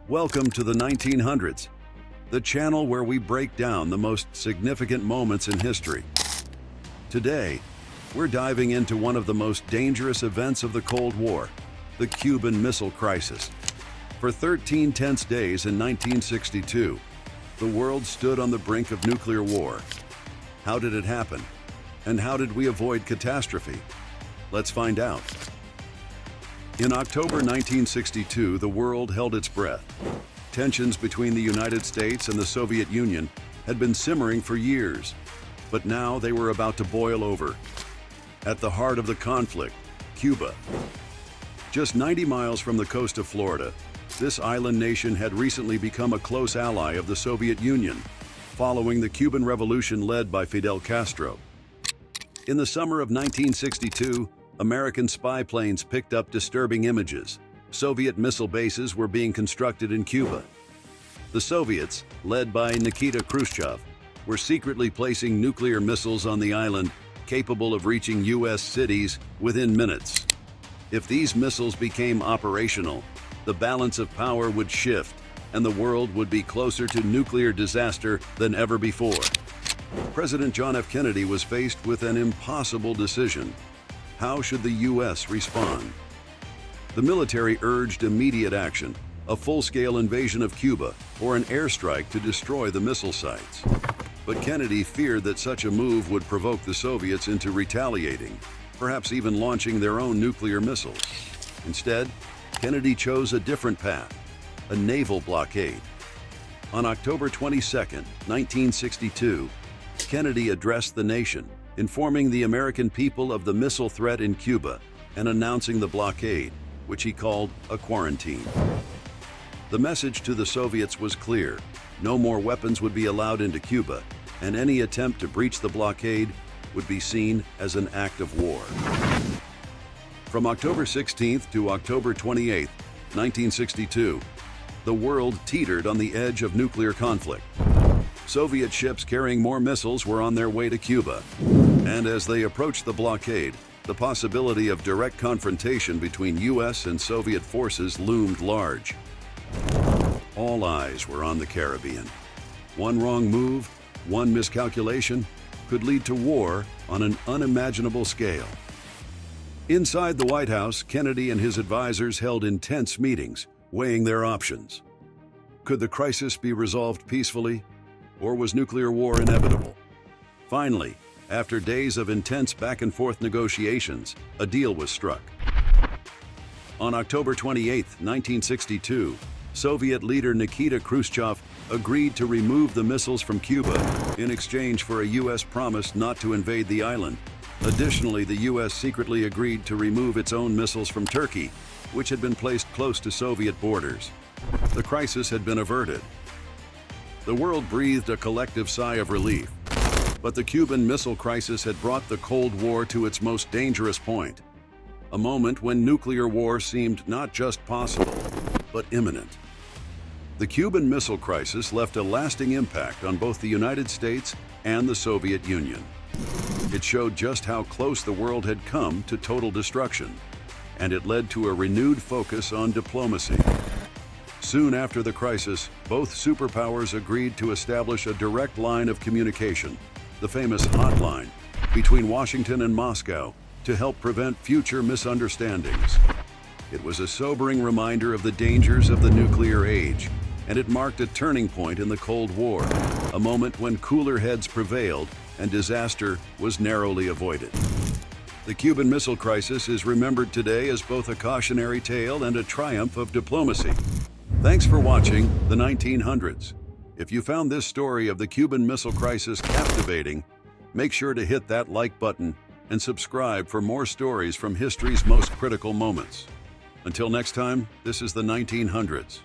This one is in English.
Welcome to the 1900s, the channel where we break down the most significant moments in history. Today, we're diving into one of the most dangerous events of the Cold War, the Cuban Missile Crisis. For 13 tense days in 1962, the world stood on the brink of nuclear war. How did it happen? And how did we avoid catastrophe? Let's find out. In October 1962, the world held its breath. Tensions between the United States and the Soviet Union had been simmering for years, but now they were about to boil over. At the heart of the conflict, Cuba. Just 90 miles from the coast of Florida, this island nation had recently become a close ally of the Soviet Union, following the Cuban Revolution led by Fidel Castro. In the summer of 1962, American spy planes picked up disturbing images. Soviet missile bases were being constructed in Cuba. The Soviets, led by Nikita Khrushchev, were secretly placing nuclear missiles on the island, capable of reaching U.S. cities within minutes. If these missiles became operational, the balance of power would shift, and the world would be closer to nuclear disaster than ever before. President John F. Kennedy was faced with an impossible decision. How should the U.S. respond? The military urged immediate action, a full-scale invasion of Cuba, or an airstrike to destroy the missile sites. But Kennedy feared that such a move would provoke the Soviets into retaliating, perhaps even launching their own nuclear missiles. Instead, Kennedy chose a different path, a naval blockade. On October 22, 1962, Kennedy addressed the nation, informing the American people of the missile threat in Cuba and announcing the blockade, which he called a quarantine. The message to the Soviets was clear: no more weapons would be allowed into Cuba, and any attempt to breach the blockade would be seen as an act of war. From October 16th to October 28, 1962, the world teetered on the edge of nuclear conflict. Soviet ships carrying more missiles were on their way to Cuba, and as they approached the blockade, the possibility of direct confrontation between U.S. and Soviet forces loomed large. All eyes were on the Caribbean. One wrong move, one miscalculation, could lead to war on an unimaginable scale. Inside the White House, Kennedy and his advisors held intense meetings, weighing their options. Could the crisis be resolved peacefully, or was nuclear war inevitable? Finally, after days of intense back-and-forth negotiations, a deal was struck. On October 28, 1962, Soviet leader Nikita Khrushchev agreed to remove the missiles from Cuba in exchange for a U.S. promise not to invade the island. Additionally, the U.S. secretly agreed to remove its own missiles from Turkey, which had been placed close to Soviet borders. The crisis had been averted. The world breathed a collective sigh of relief. But the Cuban Missile Crisis had brought the Cold War to its most dangerous point, a moment when nuclear war seemed not just possible, but imminent. The Cuban Missile Crisis left a lasting impact on both the United States and the Soviet Union. It showed just how close the world had come to total destruction, and it led to a renewed focus on diplomacy. Soon after the crisis, both superpowers agreed to establish a direct line of communication, the famous hotline, between Washington and Moscow to help prevent future misunderstandings. It was a sobering reminder of the dangers of the nuclear age, and it marked a turning point in the Cold War, a moment when cooler heads prevailed and disaster was narrowly avoided. The Cuban Missile Crisis is remembered today as both a cautionary tale and a triumph of diplomacy. Thanks for watching the 1900s. If you found this story of the Cuban Missile Crisis captivating, make sure to hit that like button and subscribe for more stories from history's most critical moments. Until next time, this is the 1900s.